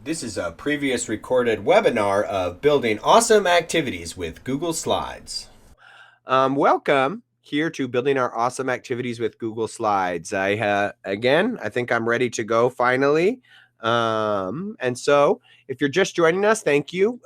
This is a previous recorded webinar of building awesome activities with Google Slides. Welcome here to building our awesome activities with Google Slides. I think I'm ready to go finally. And so if you're just joining us, thank you.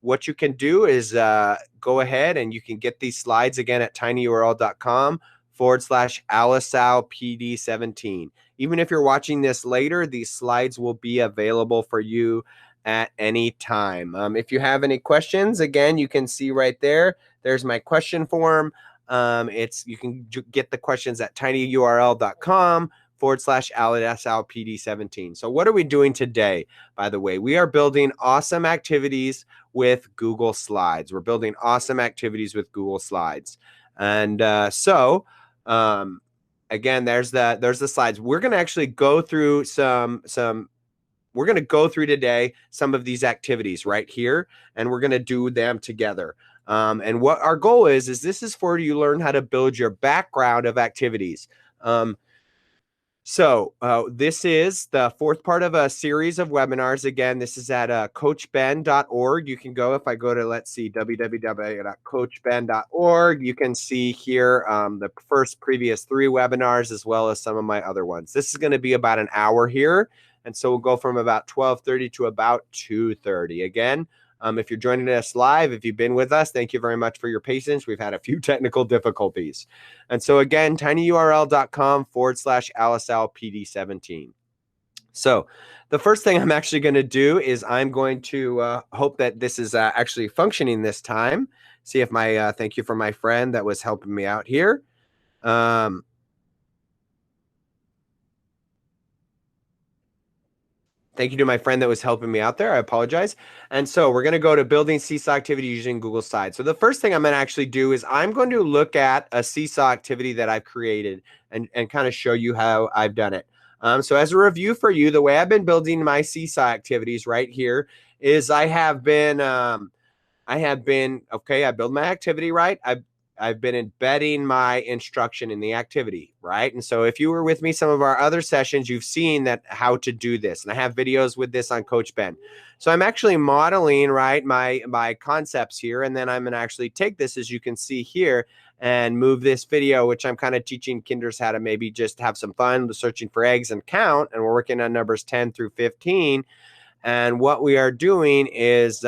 What you can do is go ahead and you can get these slides again at tinyurl.com/AlisauPD17. Even if you're watching this later, these slides will be available for you at any time. If you have any questions, again, you can see right there. There's my question form. You can get the questions at tinyurl.com/AlisauPD17. So what are we doing today? By the way, we are building awesome activities with Google Slides. We're building awesome activities with Google Slides. And again, there's the slides. We're going to actually go through we're going to go through today some of these activities right here, and we're going to do them together. And what our goal is this is for you to learn how to build your background of activities. This is the fourth part of a series of webinars. Again, this is at coachben.org. You can go, if I go to, let's see, www.coachben.org, you can see here the previous 3 webinars as well as some of my other ones. This is going to be about an hour here. And so we'll go from about 12:30 to about 2:30. Again, if you're joining us live, if you've been with us, thank you very much for your patience. We've had a few technical difficulties. And so again, tinyurl.com/AlisauPD17. So the first thing I'm actually going to do is I'm going to hope that this is actually functioning this time. See if my, thank you for my friend that was helping me out here. Thank you to my friend that was helping me out there. I apologize. And so we're going to go to building Seesaw activity using Google Slides. So the first thing I'm going to actually do is I'm going to look at a Seesaw activity that I've created and kind of show you how I've done it. So as a review for you, the way I've been building my Seesaw activities right here is I build my activity, right? I've been embedding my instruction in the activity, right? And so if you were with me some of our other sessions, you've seen that how to do this. And I have videos with this on Coach Ben. So I'm actually modeling, right, my concepts here. And then I'm going to actually take this, as you can see here, and move this video, which I'm kind of teaching kinders how to maybe just have some fun searching for eggs and count. And we're working on numbers 10 through 15. And what we are doing is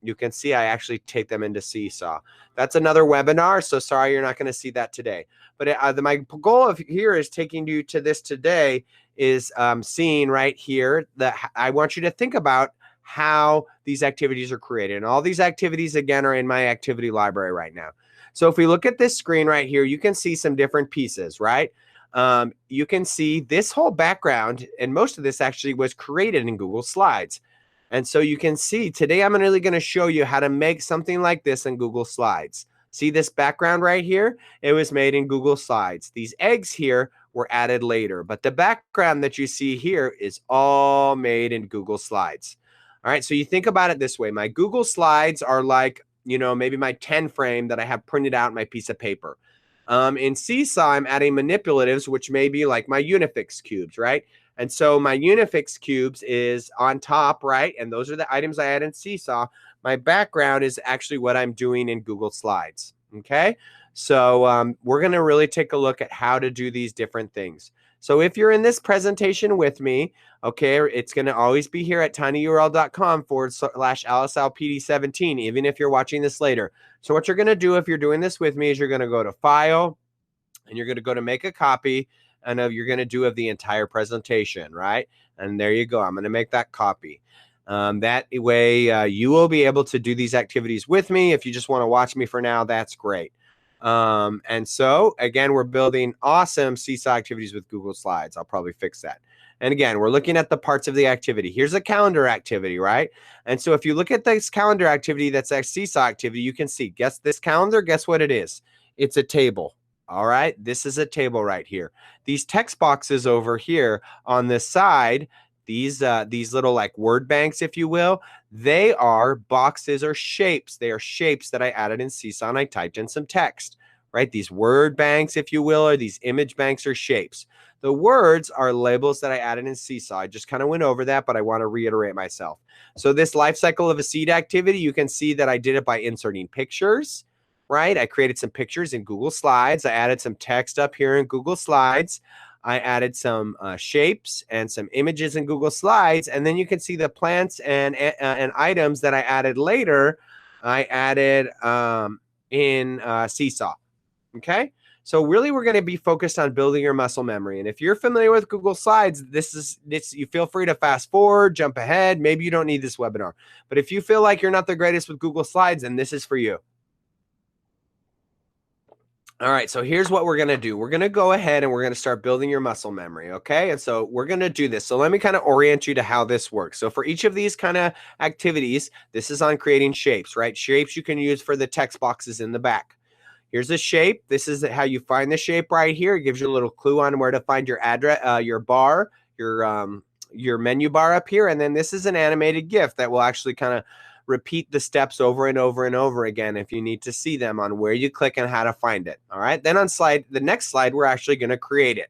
you can see I actually take them into Seesaw. That's another webinar, so sorry you're not going to see that today. But my goal of here is taking you to this today is seeing right here that I want you to think about how these activities are created. And all these activities, again, are in my activity library right now. So if we look at this screen right here, you can see some different pieces, right? You can see this whole background, and most of this actually was created in Google Slides. And so you can see today I'm really going to show you how to make something like this in Google Slides. See this background right here? It was made in Google Slides. These eggs here were added later, but the background that you see here is all made in Google Slides. All right, so you think about it this way. My Google Slides are like, maybe my 10 frame that I have printed out on my piece of paper. In Seesaw, I'm adding manipulatives, which may be like my Unifix cubes, right? And so my Unifix cubes is on top, right? And those are the items I add in Seesaw. My background is actually what I'm doing in Google Slides, okay? So we're going to really take a look at how to do these different things. So if you're in this presentation with me, okay, it's going to always be here at tinyurl.com/AlisauPD17, even if you're watching this later. So what you're going to do if you're doing this with me is you're going to go to File, and you're going to go to Make a Copy, and you're going to do of the entire presentation, right? And there you go. I'm going to make that copy. That way you will be able to do these activities with me. If you just want to watch me for now, that's great. And so again, we're building awesome Seesaw activities with Google Slides. I'll probably fix that. And again, we're looking at the parts of the activity. Here's a calendar activity, right? And so if you look at this calendar activity, that's a Seesaw activity, you can see, guess this calendar, guess what it is? It's a table. All right, this is a table right here. These text boxes over here on this side, these little like word banks, if you will, they are boxes or shapes. They are shapes that I added in Seesaw and I typed in some text, right? These word banks, if you will, or these image banks or shapes. The words are labels that I added in Seesaw. I just kind of went over that, but I want to reiterate myself. So this life cycle of a seed activity, you can see that I did it by inserting pictures, right? I created some pictures in Google Slides. I added some text up here in Google Slides. I added some shapes and some images in Google Slides. And then you can see the plants and items that I added later. I added in Seesaw. Okay. So really, we're going to be focused on building your muscle memory. And if you're familiar with Google Slides, this you feel free to fast forward, jump ahead. Maybe you don't need this webinar. But if you feel like you're not the greatest with Google Slides, then this is for you. All right, so here's what we're going to do. We're going to go ahead and we're going to start building your muscle memory, okay? And so we're going to do this. So let me kind of orient you to how this works. So for each of these kind of activities, this is on creating shapes, right? Shapes you can use for the text boxes in the back. Here's a shape. This is how you find the shape right here. It gives you a little clue on where to find your address, your bar, your menu bar up here. And then this is an animated GIF that will actually kind of repeat the steps over and over and over again if you need to see them on where you click and how to find it. All right. Then on the next slide, we're actually going to create it.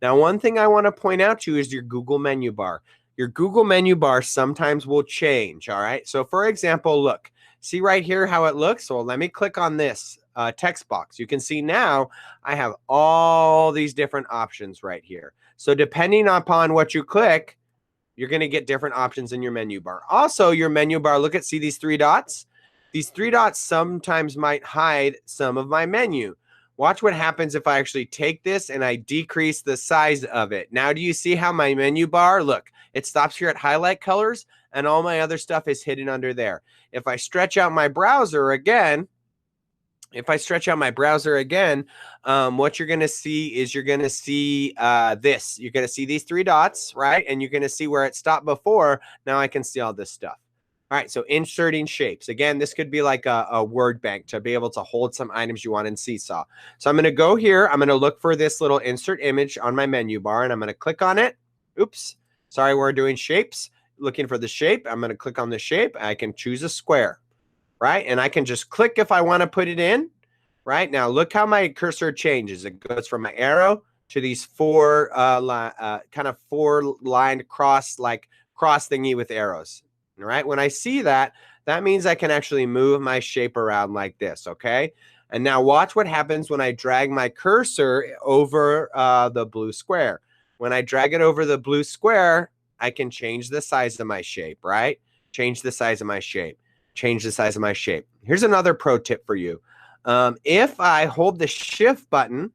Now, one thing I want to point out to you is your Google menu bar. Your Google menu bar sometimes will change. All right. So for example, look, see right here how it looks. So let me click on this text box. You can see now I have all these different options right here. So depending upon what you click, you're going to get different options in your menu bar. Also, your menu bar, see these 3 dots? These 3 dots sometimes might hide some of my menu. Watch what happens if I actually take this and I decrease the size of it. Now, do you see how my menu bar, look, it stops here at highlight colors and all my other stuff is hidden under there. If I stretch out my browser again, what you're going to see is you're going to see this. You're going to see these 3 dots, right? And you're going to see where it stopped before. Now I can see all this stuff. All right, so inserting shapes. Again, this could be like a word bank to be able to hold some items you want in Seesaw. So I'm going to go here. I'm going to look for this little insert image on my menu bar, and I'm going to click on it. Oops, sorry, we're doing shapes. Looking for the shape. I'm going to click on the shape. I can choose a square. Right? And I can just click if I want to put it in. Right? Now, look how my cursor changes. It goes from my arrow to these 4 kind of 4-lined cross thingy with arrows. All right? When I see that, that means I can actually move my shape around like this. Okay? And now watch what happens when I drag my cursor over the blue square. When I drag it over the blue square, I can change the size of my shape. Right? Change the size of my shape. Change the size of my shape. Here's another pro tip for you. If I hold the shift button,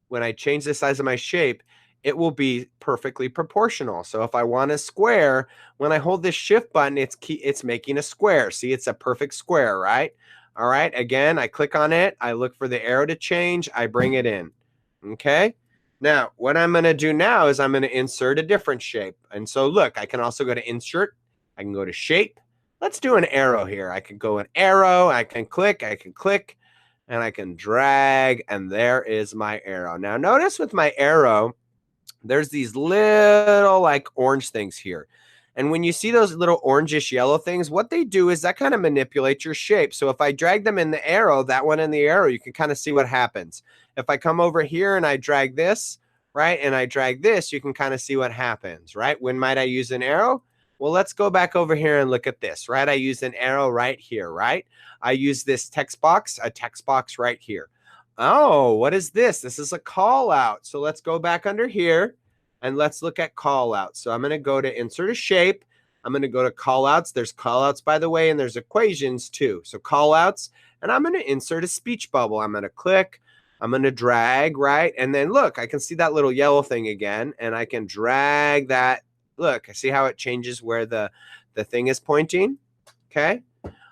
when I change the size of my shape, it will be perfectly proportional. So if I want a square, when I hold this shift button, it's making a square. See, it's a perfect square, right? All right. Again, I click on it. I look for the arrow to change. I bring it in. Okay. Now, what I'm going to do now is I'm going to insert a different shape. And so look, I can also go to insert. I can go to shape. Let's do an arrow here. I can go an arrow. I can click, and I can drag, and there is my arrow. Now, notice with my arrow, there's these little like orange things here. And when you see those little orangish yellow things, what they do is that kind of manipulate your shape. So if I drag them in the arrow, that one in the arrow, you can kind of see what happens. If I come over here and I drag this, right, and I drag this, you can kind of see what happens, right? When might I use an arrow? Well, let's go back over here and look at this, right? I used an arrow right here, right? I use this a text box right here. Oh, what is this? This is a call out. So let's go back under here and let's look at call outs. So I'm going to go to insert a shape. I'm going to go to call outs. There's call outs, by the way, and there's equations too. So call outs, and I'm going to insert a speech bubble. I'm going to click. I'm going to drag, right? And then look, I can see that little yellow thing again, and I can drag that. Look, see how it changes where the thing is pointing? Okay.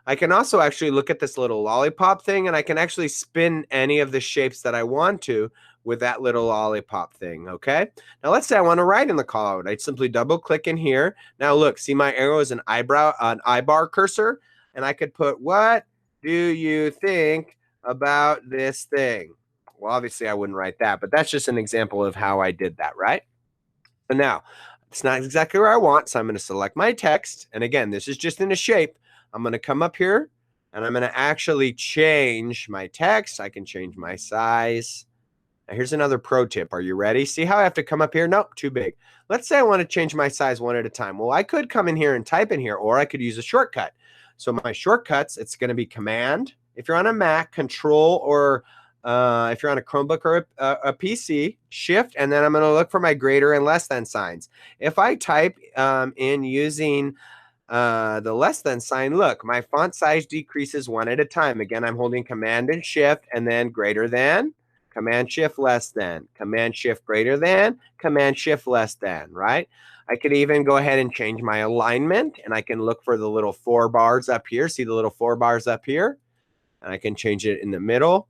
I can also actually look at this little lollipop thing, and I can actually spin any of the shapes that I want to with that little lollipop thing. Okay. Now let's say I want to write in the call out. I simply double click in here. Now look, see my arrow is an eyebar cursor, and I could put, what do you think about this thing? Well, obviously I wouldn't write that, but that's just an example of how I did that, right? So now, it's not exactly where I want, so I'm going to select my text. And again, this is just in a shape. I'm going to come up here And I'm going to actually change my text. I can change my size. Now here's another pro tip. Are you ready? See how I have to come up here? Nope, too big. Let's say I want to change my size one at a time. Well, I could come in here and type in here, or I could use a shortcut. So my shortcuts, it's going to be Command. If you're on a Mac, Control, or if you're on a Chromebook or a PC, Shift, and then I'm going to look for my greater and less than signs. If I type in using the less than sign, look, my font size decreases one at a time. Again, I'm holding Command and Shift, and then greater than, Command Shift less than, Command Shift greater than, Command Shift less than, right? I could even go ahead and change my alignment, and I can look for the little 4 bars up here. See the little 4 bars up here? And I can change it in the middle,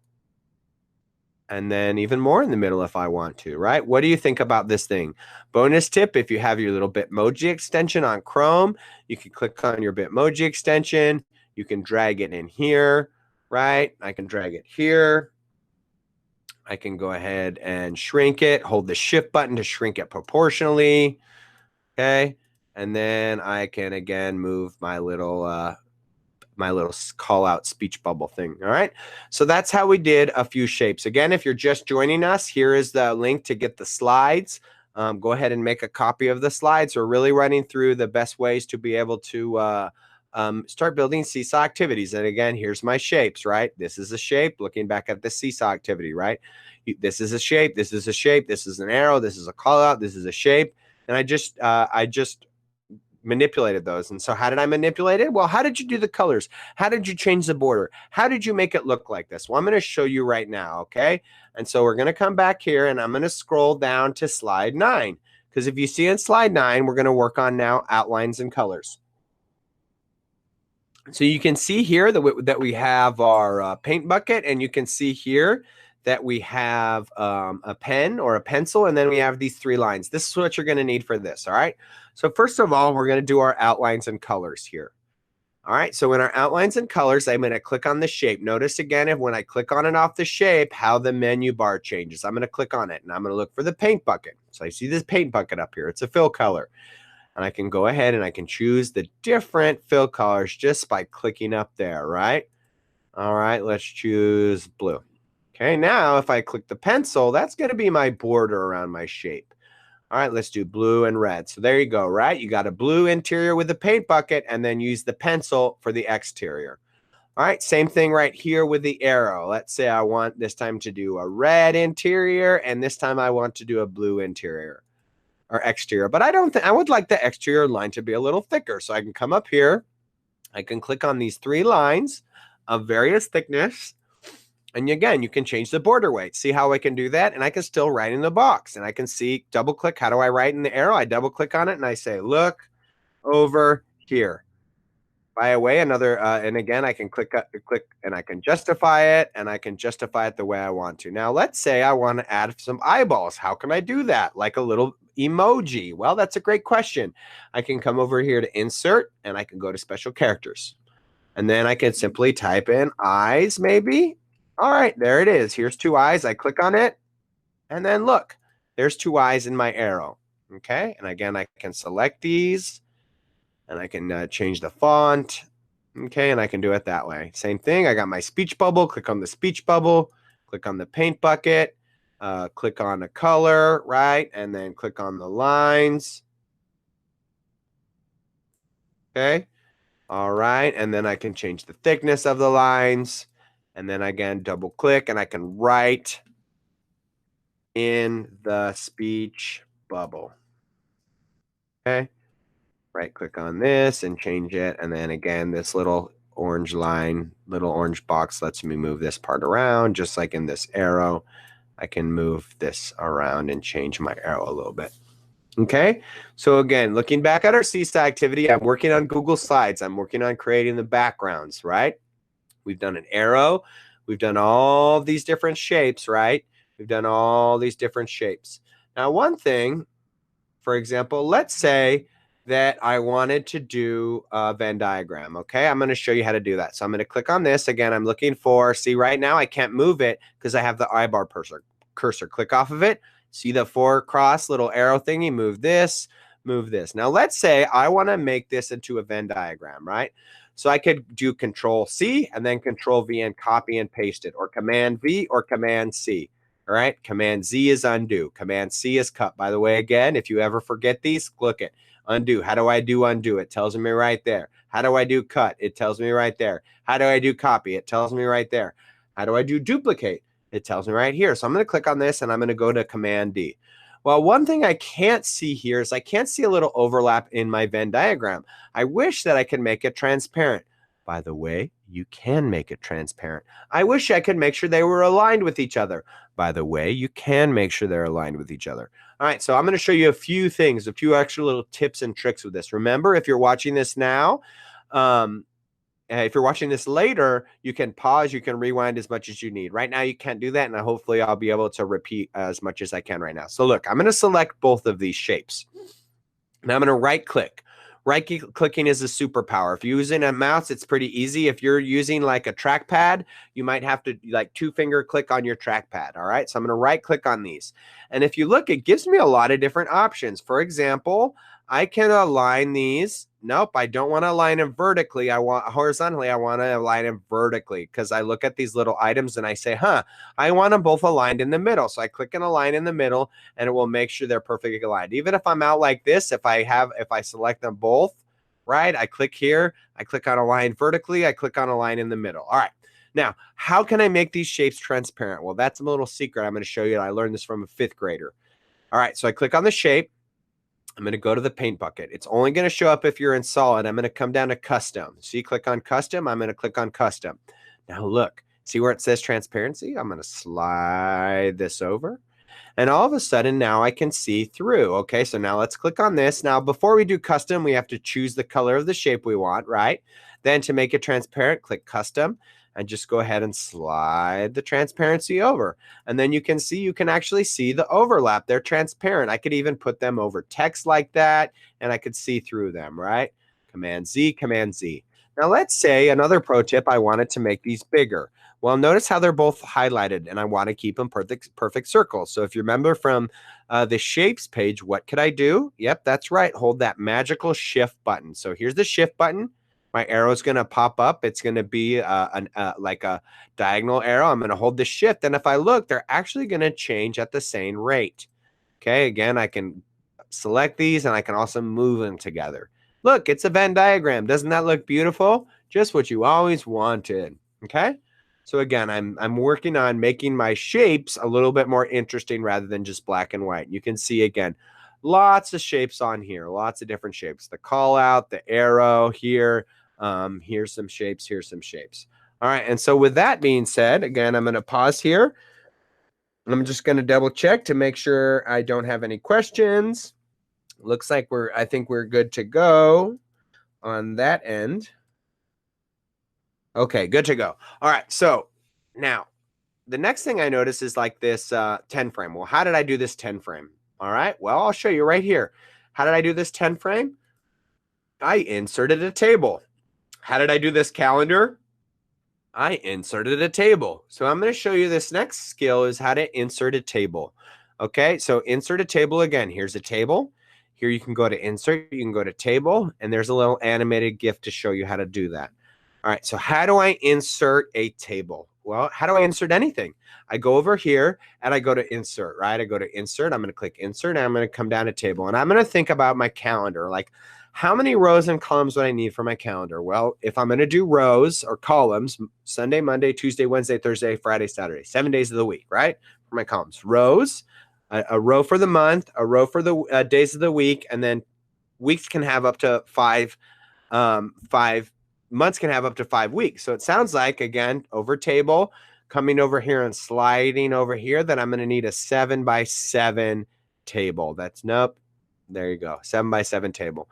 and then even more in the middle if I want to, right? What do you think about this thing? Bonus tip, if you have your little Bitmoji extension on Chrome, you can click on your Bitmoji extension. You can drag it in here, right? I can drag it here. I can go ahead and shrink it, hold the Shift button to shrink it proportionally, okay? And then I can, again, move my little call out speech bubble thing. All right. So that's how we did a few shapes. Again, if you're just joining us, here is the link to get the slides. Go ahead and make a copy of the slides. We're really running through the best ways to be able to start building Seesaw activities. And again, here's my shapes, right? This is a shape, looking back at the Seesaw activity, right? This is a shape, this is a shape, this is an arrow, this is a call out, this is a shape. And I just manipulated those. And so how did I manipulate it? Well, how did you do the colors? How did you change the border? How did you make it look like this? Well, I'm going to show you right now, okay? And so we're going to come back here, and I'm going to scroll down to slide 9. Because if you see in slide 9, we're going to work on now outlines and colors. So you can see here that we have our paint bucket, and you can see here that we have a pen or a pencil, and then we have these 3 lines. This is what you're going to need for this, all right? So first of all, we're going to do our outlines and colors here. All right, so in our outlines and colors, I'm going to click on the shape. Notice again, if when I click on and off the shape, how the menu bar changes. I'm going to click on it, and I'm going to look for the paint bucket. So I see this paint bucket up here. It's a fill color. And I can go ahead and I can choose the different fill colors just by clicking up there, right? All right, let's choose blue. Okay, now if I click the pencil, that's going to be my border around my shape. All right, let's do blue and red. So there you go, right? You got a blue interior with the paint bucket, and then use the pencil for the exterior. All right, same thing right here with the arrow. Let's say I want this time to do a red interior, and this time I want to do a blue interior or exterior. But I would like the exterior line to be a little thicker. So I can come up here, I can click on these 3 lines of various thickness. And again, you can change the border weight. See how I can do that? And I can still write in the box. And I can see, double click. How do I write in the arrow? I double click on it and I say, look over here. By the way, another, and again, I can click and I can justify it, and I can justify it the way I want to. Now, let's say I want to add some eyeballs. How can I do that? Like a little emoji. Well, that's a great question. I can come over here to insert, and I can go to special characters. And then I can simply type in eyes, maybe. All right, there it is. Here's 2 eyes. I click on it, and then look, there's 2 eyes in my arrow. Okay, and again, I can select these, and I can change the font. Okay, and I can do it that way. Same thing. I got my speech bubble. Click on the speech bubble. Click on the paint bucket. Click on the color, right? And then click on the lines. Okay. All right. And then I can change the thickness of the lines. And then again, double click, and I can write in the speech bubble. Okay. Right click on this and change it. And then again, this little orange line, little orange box lets me move this part around, just like in this arrow. I can move this around and change my arrow a little bit. Okay, so again, looking back at our Seesaw activity, I'm working on Google Slides. I'm working on creating the backgrounds, right? We've done an arrow. We've done all these different shapes, right? We've done all these different shapes. Now, one thing, for example, let's say that I wanted to do a Venn diagram, okay? I'm going to show you how to do that. So I'm going to click on this. Again, I'm looking for, see right now I can't move it because I have the eyebar cursor. Click off of it. See the 4 cross little arrow thingy, move this, move this. Now, let's say I want to make this into a Venn diagram, right? So I could do Control C and then Control V and copy and paste it, or Command V or Command C. All right. Command Z is undo. Command C is cut. By the way, again, if you ever forget these, click it. Undo. How do I do undo? It tells me right there. How do I do cut? It tells me right there. How do I do copy? It tells me right there. How do I do duplicate? It tells me right here. So I'm going to click on this and I'm going to go to Command D. Well, one thing I can't see here is I can't see a little overlap in my Venn diagram. I wish that I could make it transparent. By the way, you can make it transparent. I wish I could make sure they were aligned with each other. By the way, you can make sure they're aligned with each other. All right, so I'm going to show you a few things, a few extra little tips and tricks with this. Remember, if you're watching this now, if you're watching this later, you can pause, you can rewind as much as you need. Right now, you can't do that, and hopefully I'll be able to repeat as much as I can right now. So look, I'm going to select both of these shapes. Now I'm going to right-click. Right-clicking is a superpower. If you're using a mouse, it's pretty easy. If you're using like a trackpad, you might have to like two-finger click on your trackpad, all right? So I'm going to right-click on these. And if you look, it gives me a lot of different options. For example, I can align these. Nope, I don't want to align them vertically. I want horizontally. I want to align them vertically because I look at these little items and I say, I want them both aligned in the middle. So I click and align in the middle and it will make sure they're perfectly aligned. Even if I'm out like this, if I select them both, right? I click here, I click on align vertically, I click on align in the middle. All right. Now, how can I make these shapes transparent? Well, that's a little secret I'm going to show you. I learned this from a 5th grader. All right. So I click on the shape. I'm going to go to the paint bucket. It's only going to show up if you're in solid. I'm going to come down to custom. See, click on custom. I'm going to click on custom. Now look, see where it says transparency? I'm going to slide this over. And all of a sudden now I can see through. Okay, so now let's click on this. Now, before we do custom, we have to choose the color of the shape we want, right? Then to make it transparent, click custom. And just go ahead and slide the transparency over. And then you can actually see the overlap. They're transparent. I could even put them over text like that, and I could see through them, right? Command Z, Command Z. Now let's say another pro tip, I wanted to make these bigger. Well, notice how they're both highlighted, and I want to keep them perfect circles. So if you remember from the shapes page, what could I do? Yep, that's right. Hold that magical shift button. So here's the shift button. My arrow is going to pop up. It's going to be like a diagonal arrow. I'm going to hold the shift. And if I look, they're actually going to change at the same rate. Okay, again, I can select these and I can also move them together. Look, it's a Venn diagram. Doesn't that look beautiful? Just what you always wanted. Okay, so again, I'm working on making my shapes a little bit more interesting rather than just black and white. You can see again, lots of shapes on here, lots of different shapes. The call out, the arrow here. Here's some shapes. Here's some shapes. All right. And so with that being said, again, I'm going to pause here. I'm just going to double check to make sure I don't have any questions. Looks like I think we're good to go on that end. Okay, good to go. All right. So now the next thing I notice is like this 10 frame. Well, how did I do this 10 frame? All right. Well, I'll show you right here. How did I do this 10 frame? I inserted a table. How did I do this calendar? I inserted a table. So I'm going to show you this next skill is how to insert a table. Okay, so insert a table again. Here's a table. Here you can go to insert, you can go to table, and there's a little animated GIF to show you how to do that. All right, so how do I insert a table? Well, how do I insert anything? I go over here and I go to insert, right? I go to insert, I'm going to click insert, and I'm going to come down to table. And I'm going to think about my calendar, like how many rows and columns would I need for my calendar? Well, if I'm going to do rows or columns, Sunday, Monday, Tuesday, Wednesday, Thursday, Friday, Saturday, 7 days of the week, right? For my columns, rows, a row for the month, a row for the days of the week, and then weeks can have up to five months can have up to 5 weeks. So it sounds like, again, over table, coming over here and sliding over here, that I'm going to need a 7x7 table. That's nope. There you go. 7x7 table.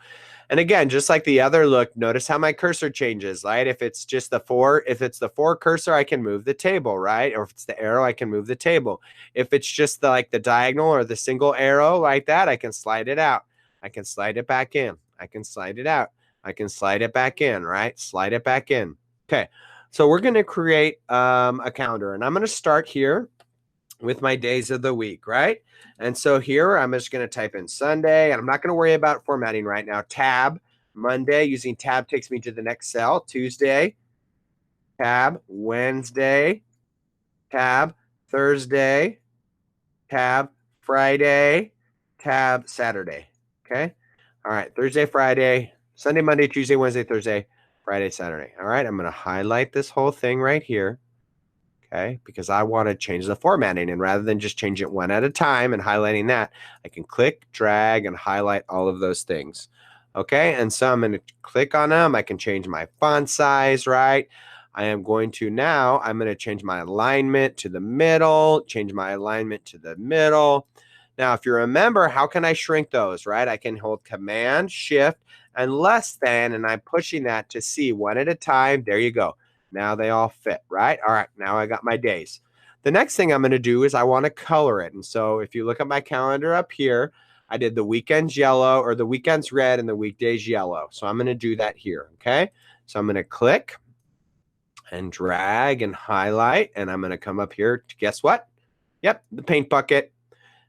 And again, just like the other look, notice how my cursor changes, right? If it's just the 4, if it's the 4 cursor, I can move the table, right? Or if it's the arrow, I can move the table. If it's just like the diagonal or the single arrow like that, I can slide it out. I can slide it back in. I can slide it out. I can slide it back in, right? Slide it back in. Okay. So we're going to create a calendar, and I'm going to start here. with my days of the week, right? And so here I'm just going to type in Sunday, and I'm not going to worry about formatting right now. Tab, Monday, using tab takes me to the next cell. Tuesday, tab, Wednesday, tab, Thursday, tab, Friday, tab, Saturday. Okay. All right. Thursday, Friday, Sunday, Monday, Tuesday, Wednesday, Thursday, Friday, Saturday. All right. I'm going to highlight this whole thing right here. Okay. Because I want to change the formatting. And rather than just change it one at a time and highlighting that, I can click, drag, and highlight all of those things. Okay. And so I'm going to click on them. I can change my font size, right? I'm going to change my alignment to the middle, change my alignment to the middle. Now, if you remember, how can I shrink those, right? I can hold Command, Shift, and less than, and I'm pushing that to see one at a time. There you go. Now they all fit, right? All right, now I got my days. The next thing I'm going to do is I want to color it. And so if you look at my calendar up here, I did the weekends yellow, or the weekends red and the weekdays yellow. So I'm going to do that here, okay? So I'm going to click and drag and highlight, and I'm going to come up here to, guess what? Yep, the paint bucket.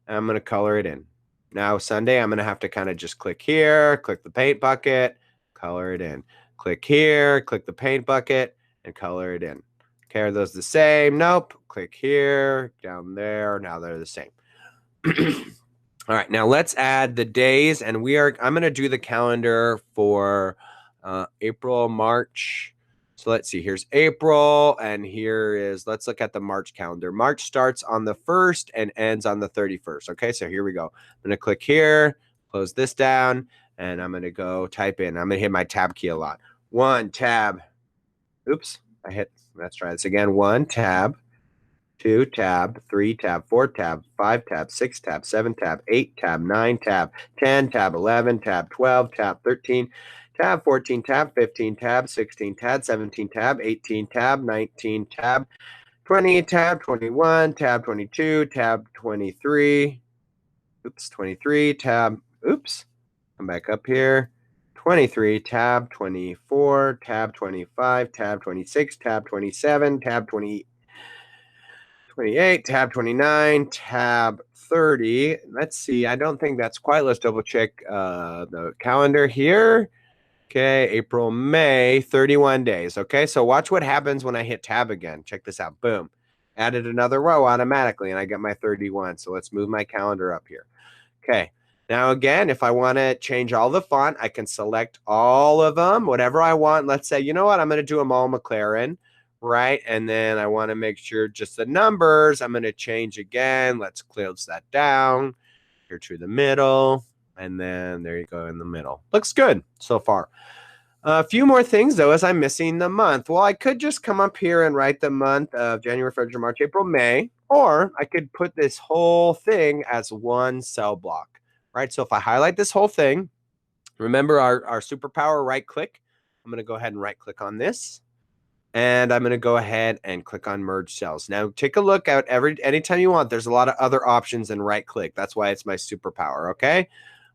And I'm going to color it in. Now Sunday, I'm going to have to kind of just click here, click the paint bucket, color it in. Click here, click the paint bucket, and color it in. Okay, are those the same? Nope. Click here, down there. Now they're the same. All right, now let's add the days, and I'm going to do the calendar for April, March. So let's see, here's April, and let's look at the March calendar. March starts on the 1st and ends on the 31st. Okay, so here we go. I'm going to click here, close this down, and I'm going to go type in. I'm going to hit my tab key a lot. 1 tab. Oops, let's try this again. 1 tab, 2 tab, 3 tab, 4 tab, 5 tab, 6 tab, 7 tab, 8 tab, 9 tab, 10 tab, 11 tab, 12 tab, 13 tab, 14 tab, 15 tab, 16 tab, 17 tab, 18 tab, 19 tab, 20 tab, 21 tab, 22 tab, 23. Oops, 23 tab. Oops, come back up here. 23 tab, 24 tab, 25 tab, 26 tab, 27 tab, 28 tab, 29 tab, 30. Let's see. I don't think that's quite. Let's double check the calendar here. Okay, April, May, 31 days. Okay, so watch what happens when I hit tab again. Check this out. Boom. Added another row automatically, and I get my 31. So let's move my calendar up here. Okay, now again, if I want to change all the font, I can select all of them, whatever I want. Let's say, you know what, I'm going to do them all McLaren, right? And then I want to make sure just the numbers, I'm going to change again. Let's close that down here to the middle. And then there you go in the middle. Looks good so far. A few more things, though, as I'm missing the month. Well, I could just come up here and write the month of January, February, March, April, May, or I could put this whole thing as one cell block, right? So if I highlight this whole thing, remember our superpower, right click. I'm going to go ahead and right click on this. And I'm going to go ahead and click on merge cells. Now, take a look at anytime you want. There's a lot of other options than right click. That's why it's my superpower, okay?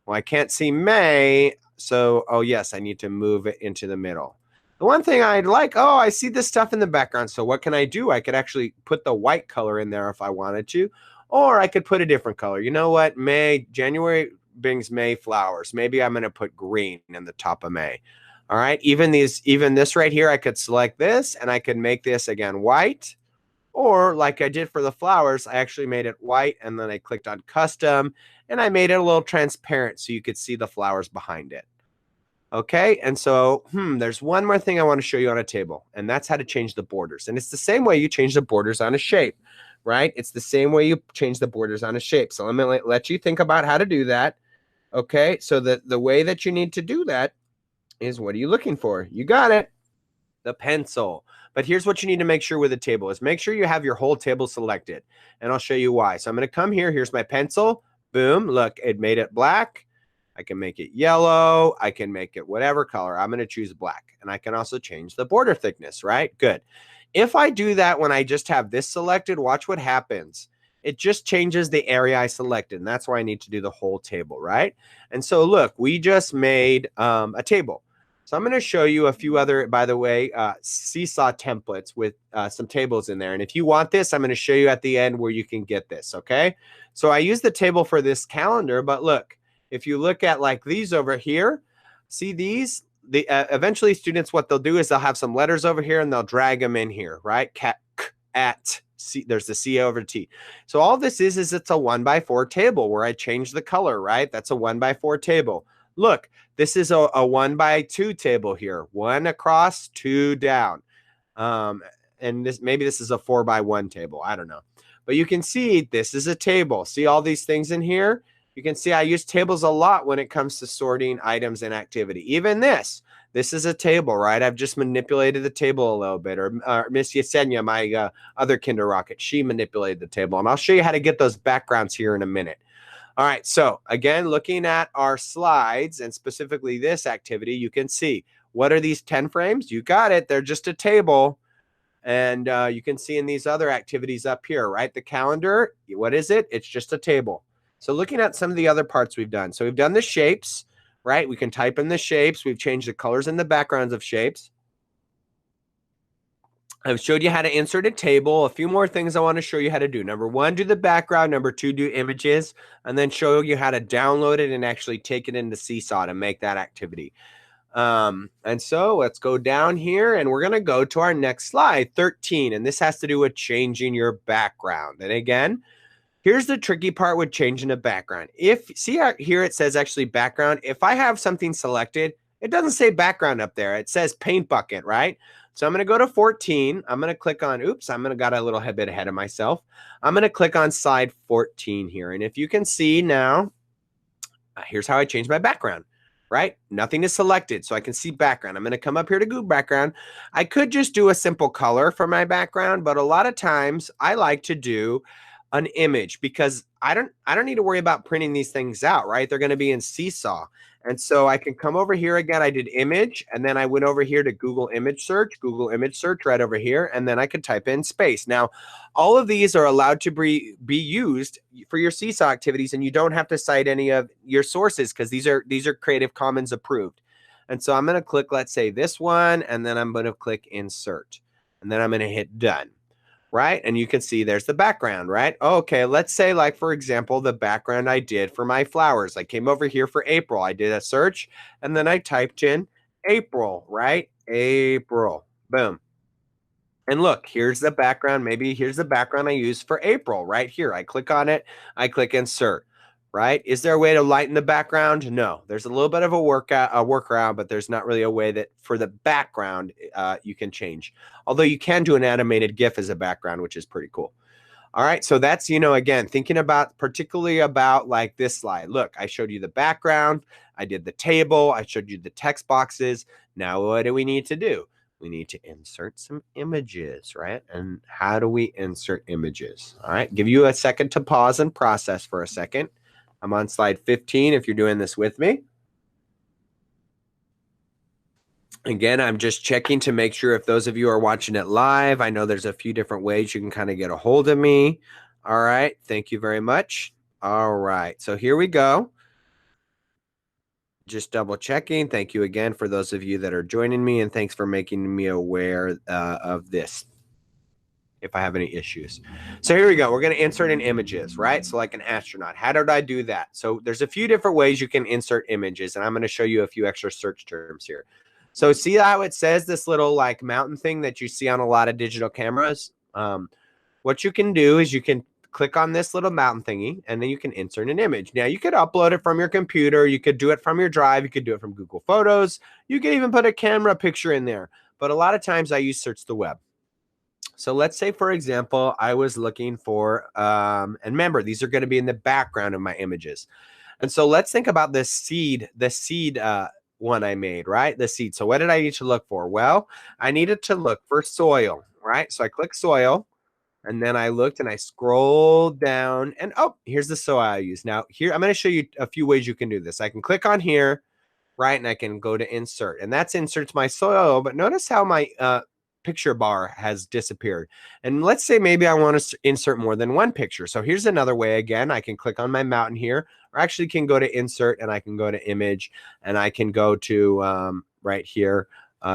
Well, I can't see May, so, oh yes, I need to move it into the middle. The one thing I'd like, oh, I see this stuff in the background, so what can I do? I could actually put the white color in there if I wanted to, or I could put a different color. You know what? January brings May flowers. Maybe I'm going to put green in the top of May. All right, even this right here, I could select this, and I could make this, again, white. Or like I did for the flowers, I actually made it white, and then I clicked on custom, and I made it a little transparent so you could see the flowers behind it. Okay, and so there's one more thing I want to show you on a table, and that's how to change the borders. And it's the same way you change the borders on a shape, right? It's the same way you change the borders on a shape. So let me let you think about how to do that. Okay, so the way that you need to do that is, what are you looking for? You got it, the pencil. But here's what you need to make sure with a table is make sure you have your whole table selected. And I'll show you why. So I'm going to come here. Here's my pencil. Boom. Look, it made it black. I can make it yellow. I can make it whatever color. I'm going to choose black. And I can also change the border thickness, right? Good. If I do that when I just have this selected, watch what happens. It just changes the area I selected. And that's why I need to do the whole table, right? And so look, we just made a table. So I'm going to show you a few other, by the way, Seesaw templates with some tables in there. And if you want this, I'm going to show you at the end where you can get this, okay? So I use the table for this calendar, but look, if you look at like these over here, see these? Eventually students, what they'll do is they'll have some letters over here and they'll drag them in here, right? Cat, at, C, there's the C over T. So all this is it's a 1x4 table where I change the color, right? That's a 1x4 table. Look, this is a 1x2 table here. 1 across, 2 down. And this maybe this is a 4x1 table. I don't know. But you can see this is a table. See all these things in here? You can see I use tables a lot when it comes to sorting items and activity. Even this is a table, right? I've just manipulated the table a little bit. Or Miss Yesenia, my other Kinder Rocket, she manipulated the table. And I'll show you how to get those backgrounds here in a minute. All right, so again, looking at our slides and specifically this activity, you can see what are these 10 frames? You got it. They're just a table. And you can see in these other activities up here, right? The calendar, what is it? It's just a table. So looking at some of the other parts we've done. So we've done the shapes, right? We can type in the shapes. We've changed the colors and the backgrounds of shapes. I've showed you how to insert a table. A few more things I want to show you how to do. Number 1, do the background. Number 2, do images. And then show you how to download it and actually take it into Seesaw to make that activity. And so let's go down here and we're going to go to our next slide, 13. And this has to do with changing your background. And again, here's the tricky part with changing a background. See here it says actually background. If I have something selected, it doesn't say background up there. It says paint bucket, right? So I'm going to go to 14. I'm going to click on, got a little bit ahead of myself. I'm going to click on slide 14 here. And if you can see now, here's how I change my background, right? Nothing is selected, so I can see background. I'm going to come up here to Google background. I could just do a simple color for my background, but a lot of times I like to do an image because I don't need to worry about printing these things out, right? They're going to be in Seesaw. And so I can come over here again. I did image, and then I went over here to Google image search right over here, and then I could type in space. Now, all of these are allowed to be used for your Seesaw activities, and you don't have to cite any of your sources because these are Creative Commons approved. And so I'm going to click, let's say this one, and then I'm going to click insert, and then I'm going to hit done. Right? And you can see there's the background, right? Okay, let's say like, for example, the background I did for my flowers. I came over here for April. I did a search and then I typed in April, right? April, boom. And look, here's the background. Maybe here's the background I used for April right here. I click on it. I click insert, right? Is there a way to lighten the background? No, there's a little bit of a workaround, but there's not really a way that for the background you can change. Although you can do an animated GIF as a background, which is pretty cool. All right, so that's, again, thinking about particularly about like this slide. Look, I showed you the background. I did the table. I showed you the text boxes. Now what do we need to do? We need to insert some images, right? And how do we insert images? All right, give you a second to pause and process for a second. I'm on slide 15 if you're doing this with me. Again, I'm just checking to make sure if those of you are watching it live, I know there's a few different ways you can kind of get a hold of me. All right, thank you very much. All right, so here we go. Just double checking. Thank you again for those of you that are joining me, and thanks for making me aware of this if I have any issues. So here we go. We're going to insert in images, right? So like an astronaut. How did I do that? So there's a few different ways you can insert images, and I'm going to show you a few extra search terms here. So see how it says this little like mountain thing that you see on a lot of digital cameras? What you can do is you can click on this little mountain thingy, and then you can insert an image. Now, you could upload it from your computer. You could do it from your drive. You could do it from Google Photos. You could even put a camera picture in there. But a lot of times I use search the web. So let's say, for example, I was looking for, and remember, these are going to be in the background of my images. And so let's think about this seed one I made, right? The seed. So what did I need to look for? Well, I needed to look for soil, right? So I click soil, and then I looked and I scrolled down, and oh, here's the soil I use. Now here, I'm going to show you a few ways you can do this. I can click on here, right? And I can go to insert, and that's inserts my soil. But notice how my picture bar has disappeared. And let's say maybe I want to insert more than one picture. So here's another way. Again, I can click on my mountain here, or actually can go to insert, and I can go to image, and I can go to right here,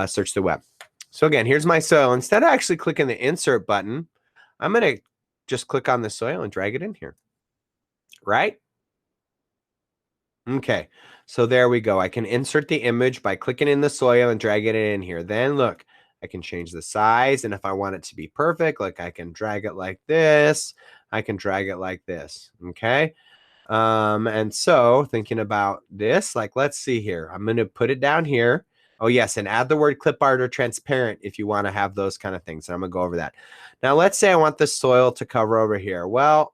search the web. So again, here's my soil. Instead of actually clicking the insert button, I'm going to just click on the soil and drag it in here, right? Okay, so there we go. I can insert the image by clicking in the soil and dragging it in here. Then look, I can change the size, and if I want it to be perfect, like I can drag it like this, I can drag it like this, okay? And so thinking about this, like, let's see here. I'm going to put it down here. Oh, yes, and add the word clip art or transparent if you want to have those kind of things. And I'm going to go over that. Now, let's say I want the soil to cover over here. Well,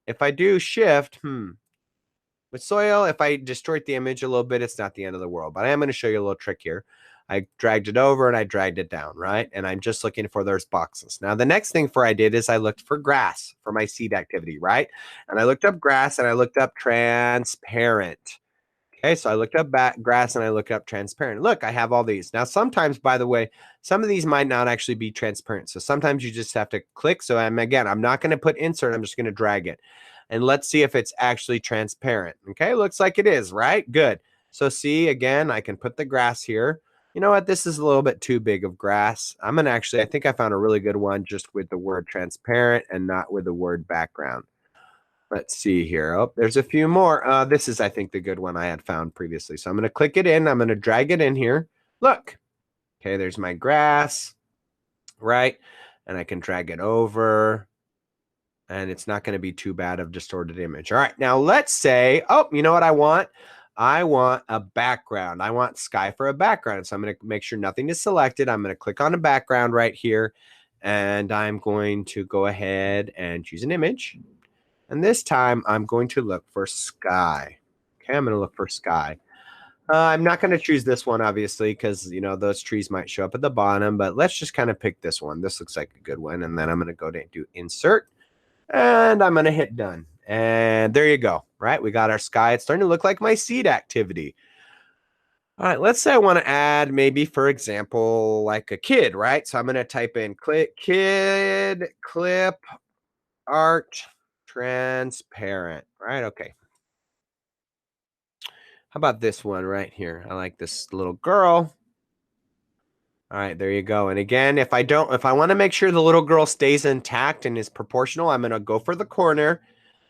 if I do shift, with soil, if I distort the image a little bit, it's not the end of the world. But I am going to show you a little trick here. I dragged it over and I dragged it down, right? And I'm just looking for those boxes. Now, the next thing I did is I looked for grass for my seed activity, right? And I looked up grass and I looked up transparent. Okay, so I looked up grass and I looked up transparent. Look, I have all these. Now, sometimes, by the way, some of these might not actually be transparent. So sometimes you just have to click. So I'm not going to put insert. I'm just going to drag it. And let's see if it's actually transparent. Okay, looks like it is, right? Good. So see, again, I can put the grass here. You know what? This is a little bit too big of grass. I'm going to actually, I think I found a really good one just with the word transparent and not with the word background. Let's see here. Oh, there's a few more. This is, I think, the good one I had found previously. So I'm going to click it in. I'm going to drag it in here. Look. Okay, there's my grass, right? And I can drag it over. And it's not going to be too bad of distorted image. All right, now let's say, oh, you know what I want? I want a background. I want sky for a background. So I'm going to make sure nothing is selected. I'm going to click on a background right here. And I'm going to go ahead and choose an image. And this time I'm going to look for sky. Okay, I'm going to look for sky. I'm not going to choose this one, obviously, because, you know, those trees might show up at the bottom. But let's just kind of pick this one. This looks like a good one. And then I'm going to go to do insert. And I'm going to hit done. And there you go, right? We got our sky. It's starting to look like my seed activity. All right, let's say I want to add maybe, for example, like a kid, right? So I'm going to type in kid clip art transparent, right? Okay. How about this one right here? I like this little girl. All right, there you go. And again, if I want to make sure the little girl stays intact and is proportional, I'm going to go for the corner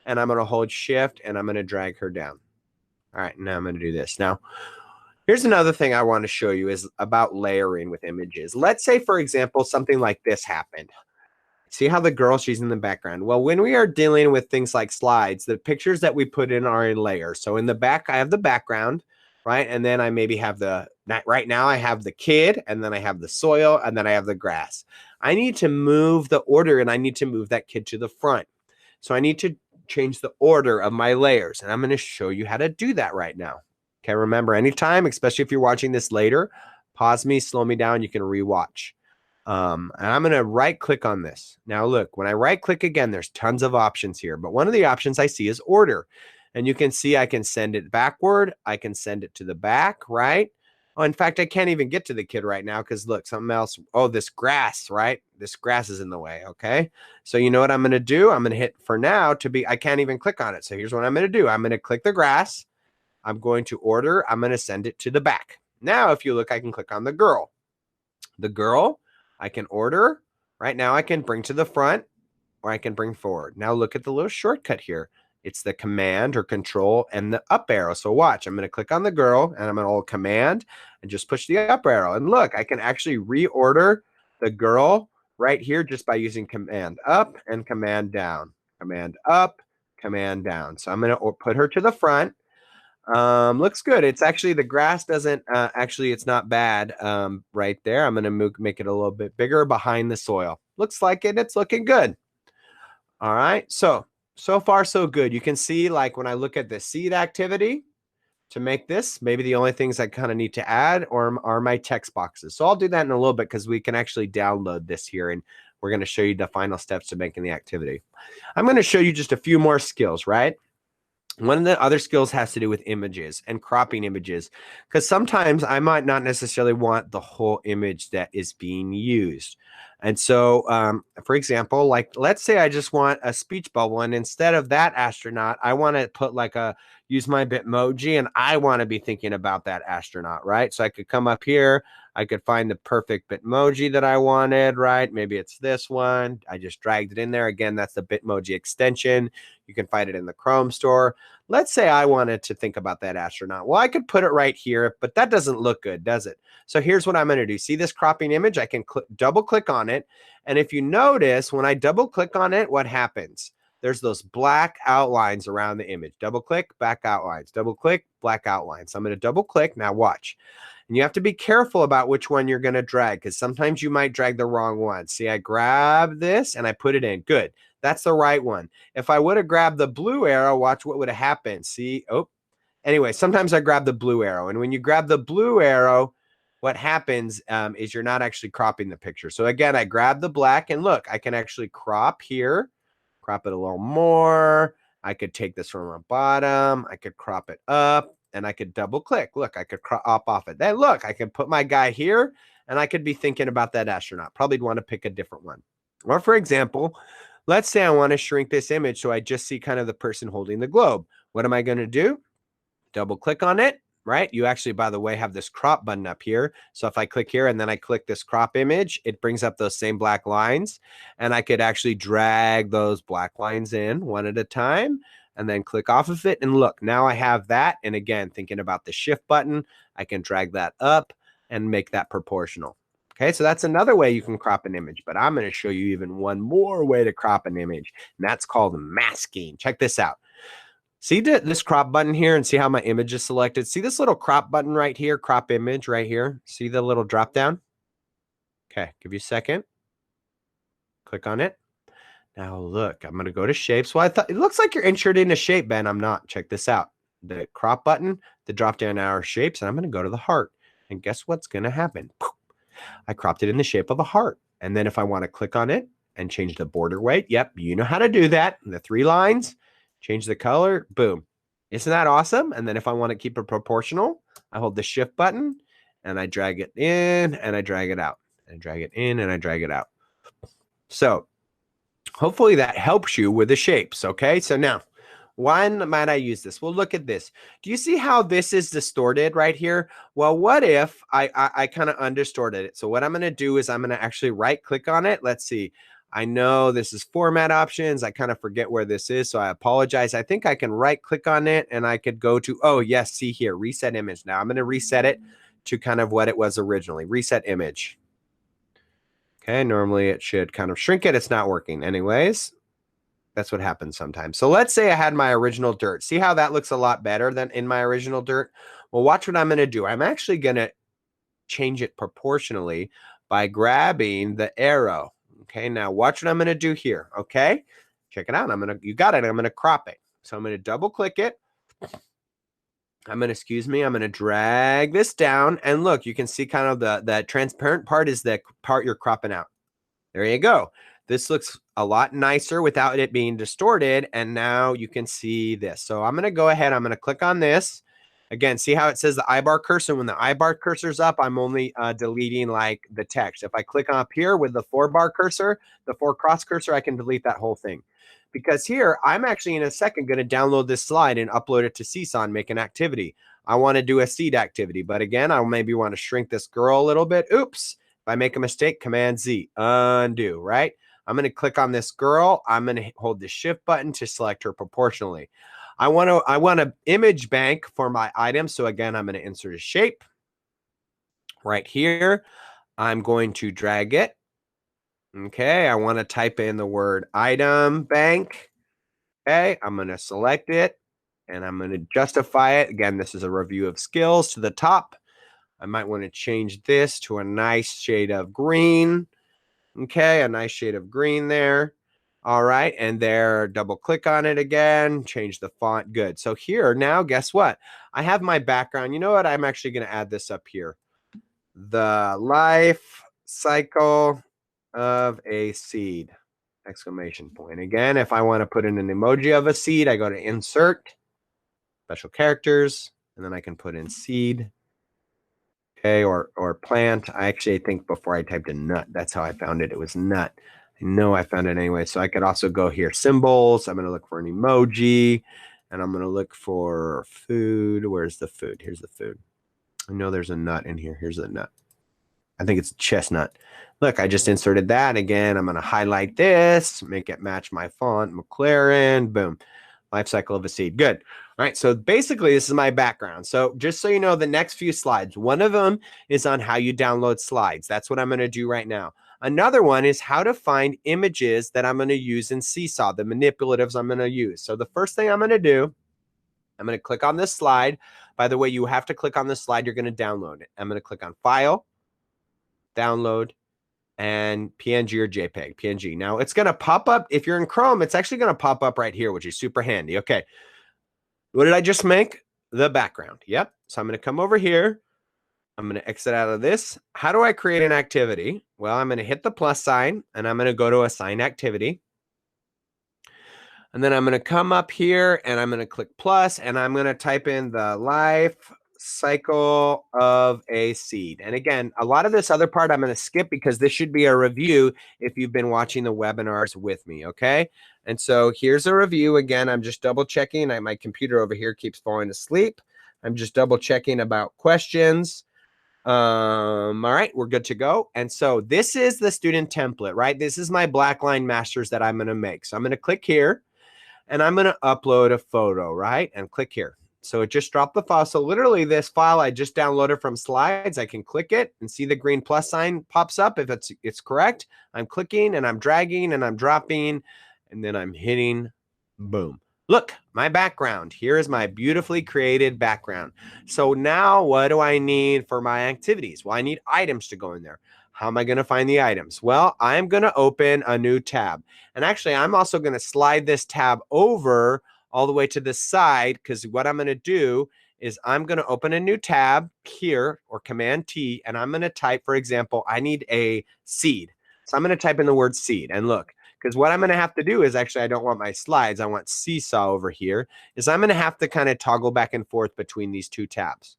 and I'm going to hold shift and I'm going to drag her down. All right, now I'm going to do this. Now, here's another thing I want to show you is about layering with images. Let's say, for example, something like this happened. See how the girl, she's in the background. Well, when we are dealing with things like slides, the pictures that we put in are in layers. So in the back, I have the background, right? And then I maybe have right now I have the kid, and then I have the soil, and then I have the grass. I need to move the order, and I need to move that kid to the front. So I need to change the order of my layers, and I'm going to show you how to do that right now. Okay, remember, anytime, especially if you're watching this later, pause me, slow me down, you can rewatch. And I'm going to right click on this. Now look, when I right click again, there's tons of options here, but one of the options I see is order. And you can see I can send it backward. I can send it to the back, right? Oh, in fact, I can't even get to the kid right now because look, something else. Oh, this grass, right? This grass is in the way, okay? So you know what I'm going to do? I'm going to hit for now I can't even click on it. So here's what I'm going to do. I'm going to click the grass. I'm going to order. I'm going to send it to the back. Now, if you look, I can click on the girl. The girl, I can order. Right now I can bring to the front or I can bring forward. Now look at the little shortcut here. It's the command or control and the up arrow. So watch, I'm going to click on the girl and I'm going to hold command and just push the up arrow. And look, I can actually reorder the girl right here just by using command up and command down. Command up, command down. So I'm going to put her to the front. Looks good. It's actually, the grass doesn't, actually, it's not bad, right there. I'm going to make it a little bit bigger behind the soil. Looks like it. It's looking good. All right. So far, so good. You can see, like, when I look at the seed activity to make this, maybe the only things I kind of need to add are my text boxes. So I'll do that in a little bit because we can actually download this here and we're going to show you the final steps to making the activity. I'm going to show you just a few more skills, right? One of the other skills has to do with images and cropping images, because sometimes I might not necessarily want the whole image that is being used. And so, for example, like let's say I just want a speech bubble, and instead of that astronaut, I want to put like use my Bitmoji, and I want to be thinking about that astronaut, right? So I could come up here, I could find the perfect Bitmoji that I wanted, right? Maybe it's this one. I just dragged it in there. Again, that's the Bitmoji extension. You can find it in the Chrome store. Let's say I wanted to think about that astronaut. Well, I could put it right here, but that doesn't look good, does it? So here's what I'm going to do. See this cropping image? I can double click on it. And if you notice, when I double click on it, what happens? There's those black outlines around the image. Double click, black outlines. Double click, black outlines. So I'm going to double click. Now watch. And you have to be careful about which one you're going to drag, because sometimes you might drag the wrong one. See, I grab this and I put it in. Good. That's the right one. If I would have grabbed the blue arrow, watch what would have happened. See? Oh, anyway, sometimes I grab the blue arrow. And when you grab the blue arrow, what happens is you're not actually cropping the picture. So again, I grab the black, and look, I can actually crop here, crop it a little more. I could take this from the bottom. I could crop it up, and I could double click. Look, I could crop off it. Then look, I can put my guy here, and I could be thinking about that astronaut. Probably want to pick a different one. Or for example, let's say I want to shrink this image so I just see kind of the person holding the globe. What am I going to do? Double click on it, right? You actually, by the way, have this crop button up here. So if I click here and then I click this crop image, it brings up those same black lines. And I could actually drag those black lines in one at a time and then click off of it. And look, now I have that. And again, thinking about the shift button, I can drag that up and make that proportional. Okay, so that's another way you can crop an image, but I'm going to show you even one more way to crop an image, and that's called masking. Check this out. See this crop button here and see how my image is selected? See this little crop button right here, crop image right here? See the little drop down? Okay, give you a second. Click on it. Now look, I'm going to go to shapes. Well, I thought it looks like you're inserting a shape, Ben. I'm not. Check this out. The crop button, the drop down arrow shapes, and I'm going to go to the heart. And guess what's going to happen? I cropped it in the shape of a heart. And then if I want to click on it and change the border weight, yep, you know how to do that. The 3 lines, change the color, boom. Isn't that awesome? And then if I want to keep it proportional, I hold the shift button and I drag it in and I drag it out. And I drag it in and I drag it out. So hopefully that helps you with the shapes, okay? So now, when might I use this? Well, look at this. Do you see how this is distorted right here? Well, what if I kind of undistorted it? So what I'm going to do is I'm going to actually right click on it. Let's see. I know this is format options. I kind of forget where this is, so I apologize. I think I can right click on it and I could go to, oh yes, see here, reset image. Now I'm going to reset it to kind of what it was originally. Reset image. Okay, normally it should kind of shrink it. It's not working. Anyways, that's what happens sometimes. So let's say I had my original dirt. See how that looks a lot better than in my original dirt? Well, watch what I'm going to do. I'm actually going to change it proportionally by grabbing the arrow. Okay, now watch what I'm going to do here. Okay, check it out. You got it. I'm going to crop it. So I'm going to double click it. I'm going to drag this down. And look, you can see kind of the transparent part is the part you're cropping out. There you go. This looks a lot nicer without it being distorted. And now you can see this. So I'm going to go ahead. I'm going to click on this. Again, see how it says the I-bar cursor? When the I-bar cursor's up, I'm only deleting like the text. If I click up here with the 4-bar cursor, the 4-cross cursor, I can delete that whole thing. Because here, I'm actually in a second going to download this slide and upload it to Seesaw and make an activity. I want to do a seed activity. But again, I maybe want to shrink this girl a little bit. Oops. If I make a mistake, Command Z, undo, right? I'm going to click on this girl. I'm going to hold the shift button to select her proportionally. I want an image bank for my item. So again, I'm going to insert a shape right here. I'm going to drag it. Okay. I want to type in the word item bank. Okay. I'm going to select it and I'm going to justify it. Again, this is a review of skills to the top. I might want to change this to a nice shade of green. Okay, a nice shade of green there. All right, and there, double click on it again, change the font, good. So here, now guess what? I have my background. You know what? I'm actually going to add this up here. The life cycle of a seed, exclamation point. Again, if I want to put in an emoji of a seed, I go to insert. special characters, and then I can put in seed. Okay, or plant. I actually think before I typed in nut, that's how I found it. It was nut. I know I found it anyway. So I could also go here, symbols. I'm going to look for an emoji, and I'm going to look for food. Where's the food? Here's the food. I know there's a nut in here. Here's the nut. I think it's chestnut. Look, I just inserted that. Again, I'm going to highlight this, make it match my font, McLaren, boom. Life cycle of a seed. Good. All right. So basically, this is my background. So just so you know, the next few slides, one of them is on how you download slides. That's what I'm going to do right now. Another one is how to find images that I'm going to use in Seesaw, the manipulatives I'm going to use. So the first thing I'm going to do, I'm going to click on this slide. By the way, you have to click on this slide. You're going to download it. I'm going to click on File, Download, and PNG or JPEG, PNG. Now it's going to pop up. If you're in Chrome, it's actually going to pop up right here, which is super handy. Okay. What did I just make? The background. Yep. So I'm going to come over here. I'm going to exit out of this. How do I create an activity? Well, I'm going to hit the plus sign and I'm going to go to assign activity. And then I'm going to come up here and I'm going to click plus and I'm going to type in the life cycle of a seed. And again, a lot of this other part I'm going to skip because this should be a review if you've been watching the webinars with me, okay? And so here's a review. Again, I'm just double checking. My computer over here keeps falling asleep. I'm just double checking about questions. All right, we're good to go. And so this is the student template, right? This is my Blackline masters that I'm going to make. So I'm going to click here and I'm going to upload a photo, right? And click here. So it just dropped the file. So literally this file I just downloaded from slides, I can click it and see the green plus sign pops up. If it's correct, I'm clicking and I'm dragging and I'm dropping and then I'm hitting boom. Look, my background. Here is my beautifully created background. So now what do I need for my activities? Well, I need items to go in there. How am I going to find the items? Well, I'm going to open a new tab. And actually, I'm also going to slide this tab over all the way to the side because what I'm going to do is I'm going to open a new tab here or Command T, and I'm going to type, for example, I need a seed. So I'm going to type in the word seed and look, because what I'm going to have to do is actually, I don't want my slides. I want Seesaw over here is I'm going to have to kind of toggle back and forth between these two tabs.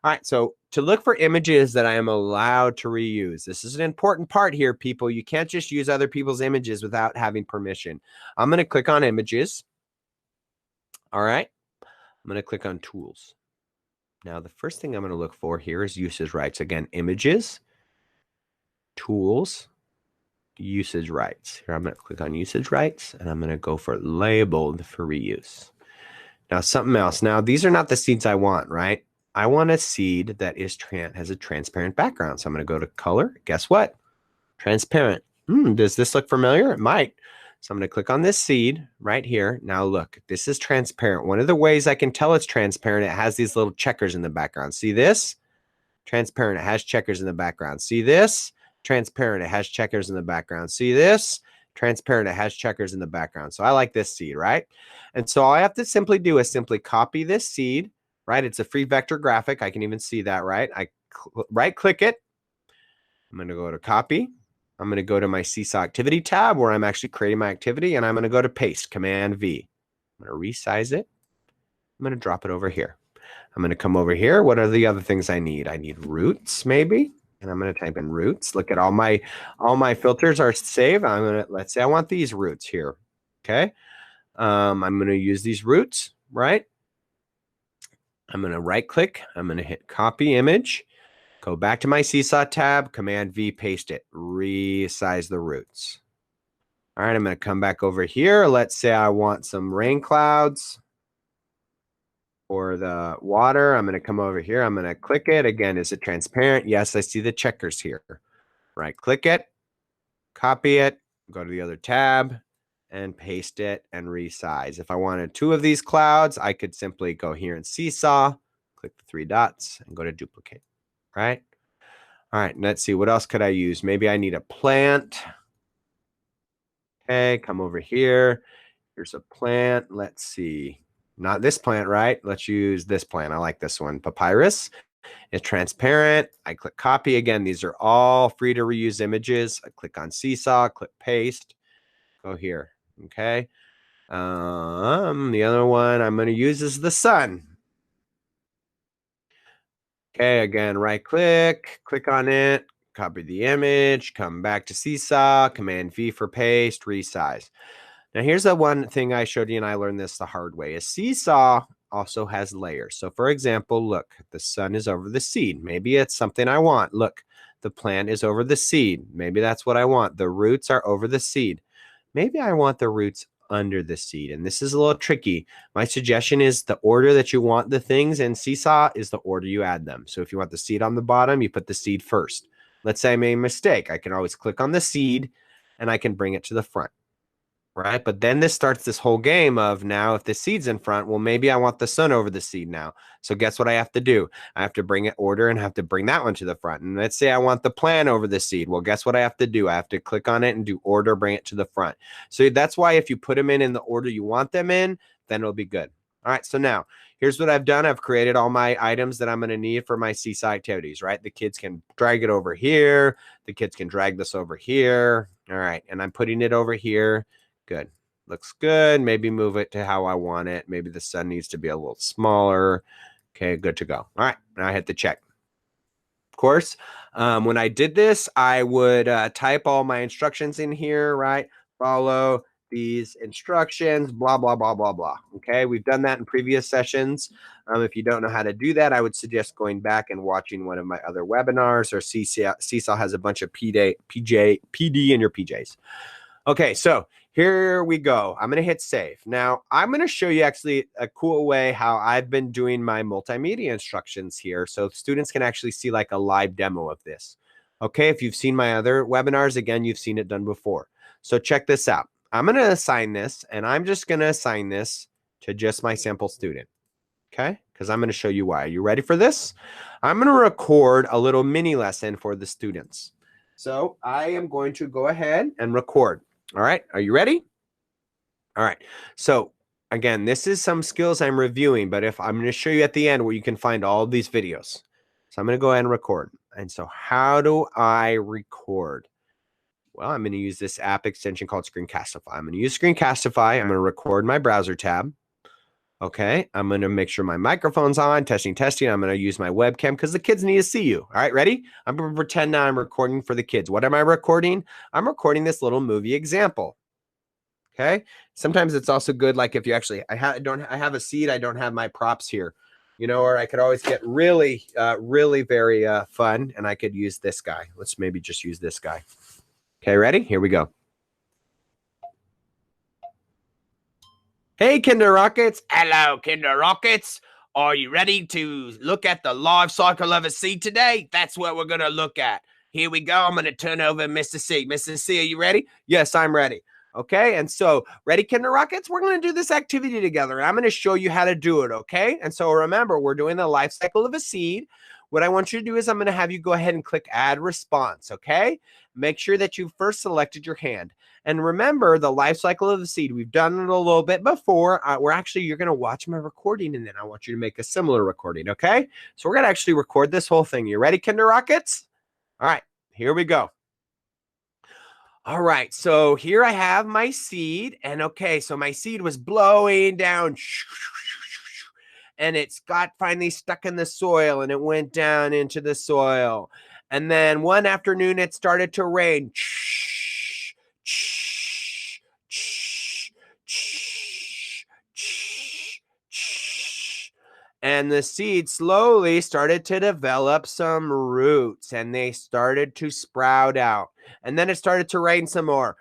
All right, so to look for images that I am allowed to reuse, this is an important part here, people. You can't just use other people's images without having permission. I'm going to click on images. All right, I'm going to click on tools. Now, the first thing I'm going to look for here is usage rights. Again, images, tools, usage rights. Here, I'm going to click on usage rights, and I'm going to go for labeled for reuse. Now, something else. Now, these are not the seeds I want, right? I want a seed that is has a transparent background. So I'm going to go to color. Guess what? Transparent. Does this look familiar? It might. So I'm going to click on this seed right here. Now look, this is transparent. One of the ways I can tell it's transparent, it has these little checkers in the background. See this? Transparent. It has checkers in the background. See this? Transparent. It has checkers in the background. See this? Transparent. It has checkers in the background. So I like this seed, right? And so all I have to simply do is simply copy this seed, right? It's a free vector graphic. I can even see that, right? I right click it. I'm going to go to copy. I'm going to go to my Seesaw activity tab where I'm actually creating my activity, and I'm going to go to paste, Command V. I'm going to resize it. I'm going to drop it over here. I'm going to come over here. What are the other things I need? I need roots, maybe. And I'm going to type in roots. Look at all my filters are saved. I'm going to, let's say I want these roots here. Okay. I'm going to use these roots, right? I'm going to right click. I'm going to hit copy image. Go back to my Seesaw tab, Command V, paste it, resize the roots. All right, I'm going to come back over here. Let's say I want some rain clouds for the water. I'm going to come over here. I'm going to click it. Again, is it transparent? Yes, I see the checkers here. Right click it, copy it, go to the other tab, and paste it and resize. If I wanted 2 of these clouds, I could simply go here in Seesaw, click the 3 dots, and go to duplicate. Right? All right, let's see. What else could I use? Maybe I need a plant. Okay, come over here. Here's a plant. Let's see. Not this plant, right? Let's use this plant. I like this one. Papyrus. It's transparent. I click copy. Again, these are all free to reuse images. I click on Seesaw, click paste. Go here. Okay. The other one I'm going to use is the sun. Okay, again, right click, click on it, copy the image, come back to Seesaw, Command V for paste, resize. Now here's the one thing I showed you, and I learned this the hard way, is Seesaw also has layers. So for example, look, the sun is over the seed. Maybe it's something I want. Look, the plant is over the seed. Maybe that's what I want. The roots are over the seed. Maybe I want the roots under the seed. And this is a little tricky. My suggestion is the order that you want the things in Seesaw is the order you add them. So if you want the seed on the bottom, you put the seed first. Let's say I made a mistake. I can always click on the seed and I can bring it to the front. Right. But then this starts this whole game of now if the seed's in front, well, maybe I want the sun over the seed now. So guess what I have to do? I have to bring it order and have to bring that one to the front. And let's say I want the plant over the seed. Well, guess what I have to do? I have to click on it and do order, bring it to the front. So that's why if you put them in the order you want them in, then it'll be good. All right. So now here's what I've done. I've created all my items that I'm going to need for my Seesaw activities, right? The kids can drag it over here. The kids can drag this over here. All right. And I'm putting it over here. Good. Looks good. Maybe move it to how I want it. Maybe the sun needs to be a little smaller. Okay, good to go. All right, now I hit the check. Of course, when I did this, I would type all my instructions in here, right? Follow these instructions, blah, blah, blah, blah, blah. Okay, we've done that in previous sessions. If you don't know how to do that, I would suggest going back and watching one of my other webinars, or Seesaw has a bunch of PD in your PJs. Okay, so here we go. I'm going to hit save. Now, I'm going to show you actually a cool way how I've been doing my multimedia instructions here so students can actually see like a live demo of this. Okay, if you've seen my other webinars, again, you've seen it done before. So check this out. I'm going to assign this, and I'm just going to assign this to just my sample student. Okay, because I'm going to show you why. Are you ready for this? I'm going to record a little mini lesson for the students. So I am going to go ahead and record. All right, are you ready? All right, so again, this is some skills I'm reviewing, but if I'm going to show you at the end where you can find all of these videos. So I'm going to go ahead and record. And so how do I record? Well, I'm going to use this app extension called Screencastify. I'm going to use Screencastify. I'm going to record my browser tab. Okay, I'm going to make sure my microphone's on, testing. I'm going to use my webcam because the kids need to see you. All right, ready? I'm going to pretend now I'm recording for the kids. What am I recording? I'm recording this little movie example. Okay, sometimes it's also good, like if you actually, I have a seed, I don't have my props here, you know, or I could always get really, really very fun, and I could use this guy. Let's maybe just use this guy. Okay, ready? Here we go. Hey, Kinder Rockets. Hello, Kinder Rockets. Are you ready to look at the life cycle of a seed today? That's what we're going to look at. Here we go. I'm going to turn over Mr. C. Mr. C, are you ready? Yes, I'm ready. Okay, and so, ready, Kinder Rockets? We're going to do this activity together, and I'm going to show you how to do it, okay? And so, remember, we're doing the life cycle of a seed. What I want you to do is I'm going to have you go ahead and click Add Response, okay? Make sure that you first selected your hand. And remember the life cycle of the seed. We've done it a little bit before. You're going to watch my recording, and then I want you to make a similar recording, okay? So we're going to actually record this whole thing. You ready, Kinder Rockets? All right, here we go. All right, so here I have my seed, and okay, so my seed was blowing down, and it's got finally stuck in the soil, and it went down into the soil. And then one afternoon, it started to rain. And the seed slowly started to develop some roots, and they started to sprout out. And then it started to rain some more,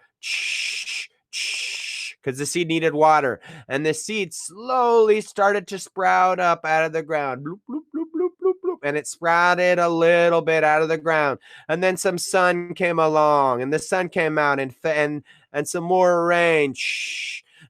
because the seed needed water. And the seed slowly started to sprout up out of the ground. Bloop, bloop, bloop, bloop, bloop, bloop. And it sprouted a little bit out of the ground. And then some sun came along, and the sun came out, and some more rain.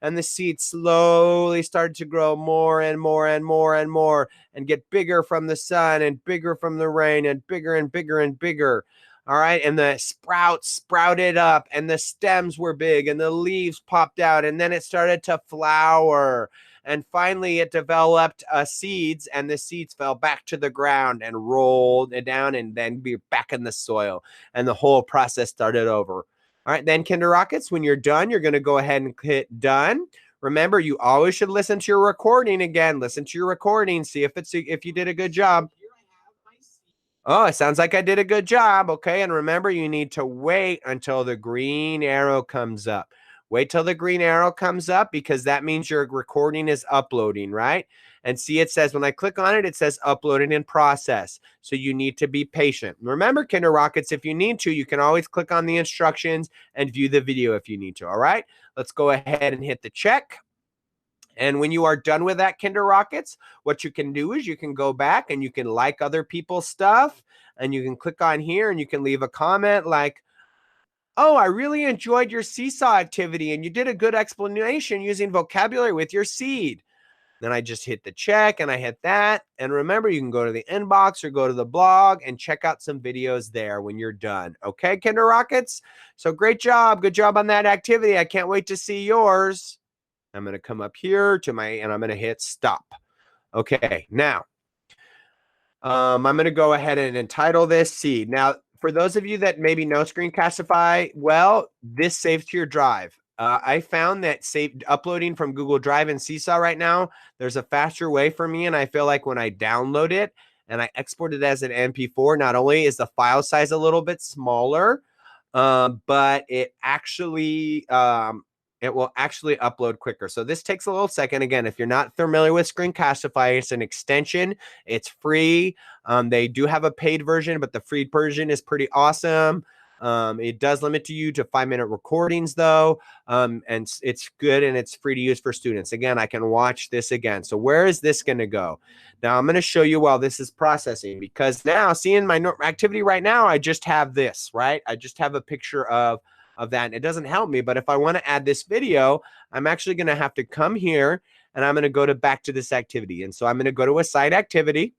And the seed slowly started to grow more and more and more and more, and get bigger from the sun and bigger from the rain and bigger and bigger and bigger. All right, and the sprouts sprouted up, and the stems were big, and the leaves popped out, and then it started to flower. And finally, it developed seeds, and the seeds fell back to the ground and rolled it down, and then be back in the soil. And the whole process started over. All right, then, Kinder Rockets, when you're done, you're going to go ahead and hit done. Remember, you always should listen to your recording again. Listen to your recording. See if you did a good job. Oh, it sounds like I did a good job. Okay. And remember, you need to wait until the green arrow comes up. Wait till the green arrow comes up because that means your recording is uploading, right? And see, it says when I click on it, it says uploading in process. So you need to be patient. Remember, Kinder Rockets, if you need to, you can always click on the instructions and view the video if you need to. All right. Let's go ahead and hit the check. And when you are done with that, Kinder Rockets, what you can do is you can go back and you can like other people's stuff and you can click on here and you can leave a comment like, oh, I really enjoyed your seesaw activity and you did a good explanation using vocabulary with your seed. Then I just hit the check and I hit that. And remember, you can go to the inbox or go to the blog and check out some videos there when you're done. Okay, Kinder Rockets? So great job. Good job on that activity. I can't wait to see yours. I'm going to come up here to and I'm going to hit stop. Okay, now I'm going to go ahead and entitle this seed. Now, for those of you that maybe know Screencastify, well, this saves to your drive. I found that uploading from Google Drive and Seesaw right now, there's a faster way for me. And I feel like when I download it and I export it as an MP4, not only is the file size a little bit smaller, but it will actually upload quicker. So this takes a little second. Again, if you're not familiar with Screencastify, it's an extension. It's free. They do have a paid version, but the free version is pretty awesome. It does limit you to 5-minute recordings though. And it's good and it's free to use for students. Again, I can watch this again. So where is this going to go? Now I'm going to show you while this is processing, because now seeing my activity right now, I just have this, right? I just have a picture of that. And it doesn't help me, but if I want to add this video, I'm actually going to have to come here and I'm going to go back to this activity. And so I'm going to go to a site activity.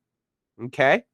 Okay.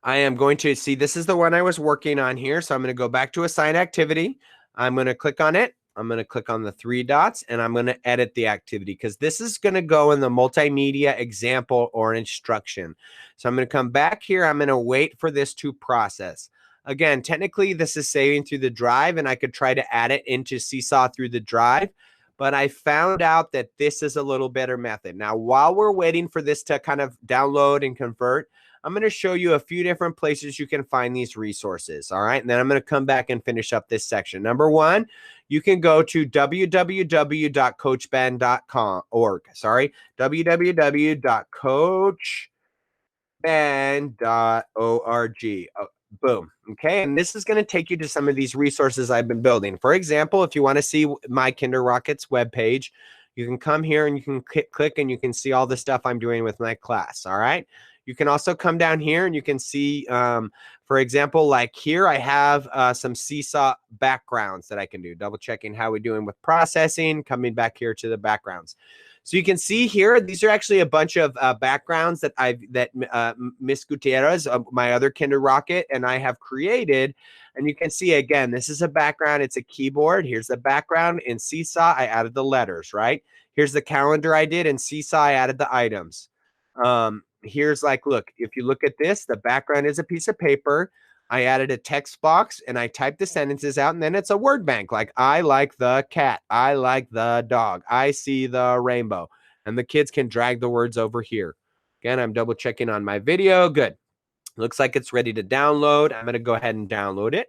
I am going to see, this is the one I was working on here. So I'm going to go back to assign activity. I'm going to click on it. I'm going to click on the 3 dots and I'm going to edit the activity because this is going to go in the multimedia example or instruction. So I'm going to come back here. I'm going to wait for this to process. Again, technically this is saving through the drive and I could try to add it into Seesaw through the drive, but I found out that this is a little better method. Now, while we're waiting for this to kind of download and convert, I'm going to show you a few different places you can find these resources. All right. And then I'm going to come back and finish up this section. Number one, you can go to www.coachben.org. Sorry, www.coachben.org. Boom. Okay. And this is going to take you to some of these resources I've been building. For example, if you want to see my Kinder Rockets webpage, you can come here and you can click and you can see all the stuff I'm doing with my class. All right. You can also come down here and you can see, for example, like here, I have some Seesaw backgrounds that I can do. Double checking how we're doing with processing, coming back here to the backgrounds. So you can see here, these are actually a bunch of backgrounds that Miss Gutierrez, my other Kinder Rocket, and I have created. And you can see, again, this is a background. It's a keyboard. Here's the background. In Seesaw, I added the letters, right? Here's the calendar I did. In Seesaw, I added the items. Here's like, look, if you look at this, the background is a piece of paper. I added a text box and I typed the sentences out, and then it's a word bank. Like, I like the cat. I like the dog. I see the rainbow. And the kids can drag the words over here. Again, I'm double checking on my video. Good. Looks like it's ready to download. I'm going to go ahead and download it.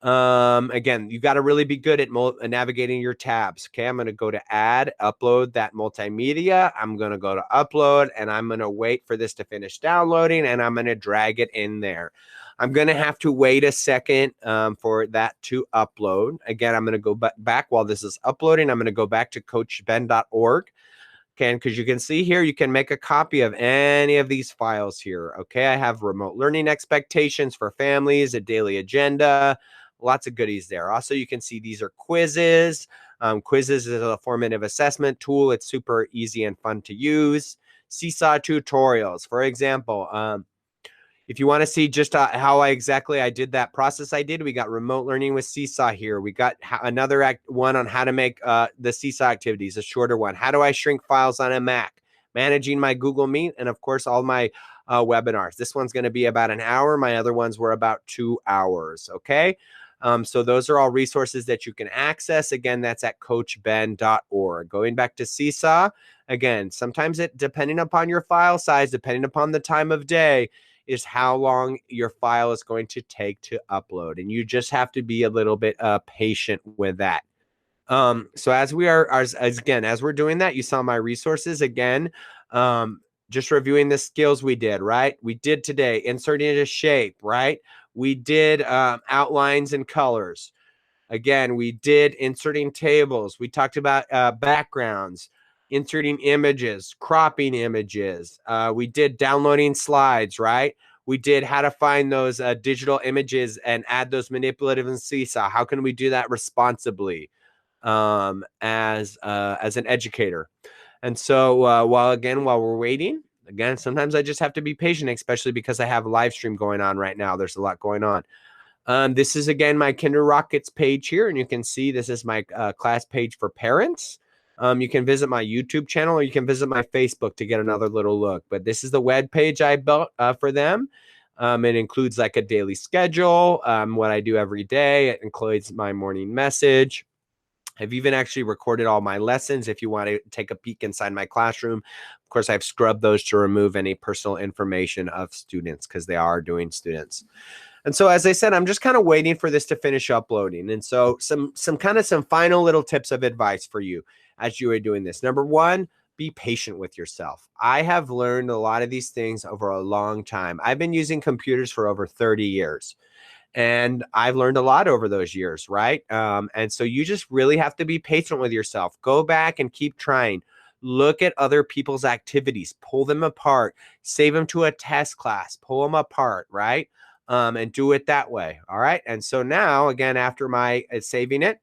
Again, you got to really be good at navigating your tabs. Okay, I'm going to go to add, upload that multimedia. I'm going to go to upload and I'm going to wait for this to finish downloading and I'm going to drag it in there. I'm going to have to wait a second for that to upload. Again, I'm going to go back while this is uploading. I'm going to go back to coachben.org. Okay, because you can see here, you can make a copy of any of these files here. Okay, I have remote learning expectations for families, a daily agenda, lots of goodies there. Also, you can see these are quizzes. Quizzes is a formative assessment tool. It's super easy and fun to use. Seesaw tutorials, for example. If you want to see just how I did that process we got remote learning with Seesaw here. We got another one on how to make the Seesaw activities, a shorter one. How do I shrink files on a Mac? Managing my Google Meet, and of course, all my webinars. This one's going to be about an hour. My other ones were about 2 hours, okay? So those are all resources that you can access. Again, that's at coachben.org. Going back to Seesaw, again, sometimes depending upon your file size, depending upon the time of day, is how long your file is going to take to upload. And you just have to be a little bit patient with that. So as we're doing that, you saw my resources again. Just reviewing the skills we did, right? We did today inserting a shape, right? We did outlines and colors. Again, we did inserting tables. We talked about backgrounds, inserting images, cropping images. We did downloading slides, right? We did how to find those digital images and add those manipulative in Seesaw. How can we do that responsibly as an educator? And so while we're waiting, again, sometimes I just have to be patient, especially because I have a live stream going on right now. There's a lot going on. This is, again, my Kinder Rockets page here, and you can see this is my class page for parents. You can visit my YouTube channel, or you can visit my Facebook to get another little look. But this is the web page I built for them. It includes like a daily schedule, what I do every day. It includes my morning message. I've even actually recorded all my lessons if you want to take a peek inside my classroom. Of course, I've scrubbed those to remove any personal information of students because they are doing students. And so, as I said, I'm just kind of waiting for this to finish uploading. And so some final little tips of advice for you as you are doing this. Number one, be patient with yourself. I have learned a lot of these things over a long time. I've been using computers for over 30 years. And I've learned a lot over those years, right? And so you just really have to be patient with yourself. Go back and keep trying. Look at other people's activities, pull them apart, save them to a test class, pull them apart, right? And do it that way. All right. And so now, again, after my saving it,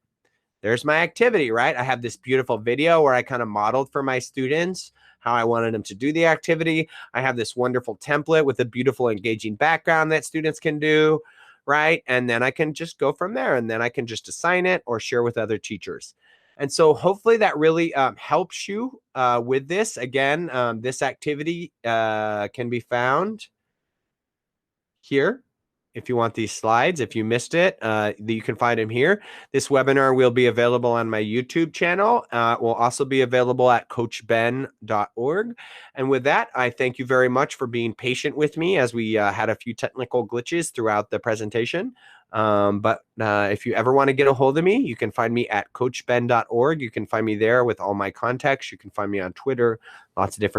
there's my activity, right? I have this beautiful video where I kind of modeled for my students how I wanted them to do the activity. I have this wonderful template with a beautiful, engaging background that students can do, right? And then I can just go from there, and then I can just assign it or share with other teachers. And so hopefully that really helps you with this. Again, this activity can be found here. If you want these slides, if you missed it, you can find them here. This webinar will be available on my YouTube channel. Will also be available at coachben.org. And with that, I thank you very much for being patient with me as we had a few technical glitches throughout the presentation. But if you ever want to get a hold of me, you can find me at coachben.org. You can find me there with all my contacts. You can find me on Twitter, lots of different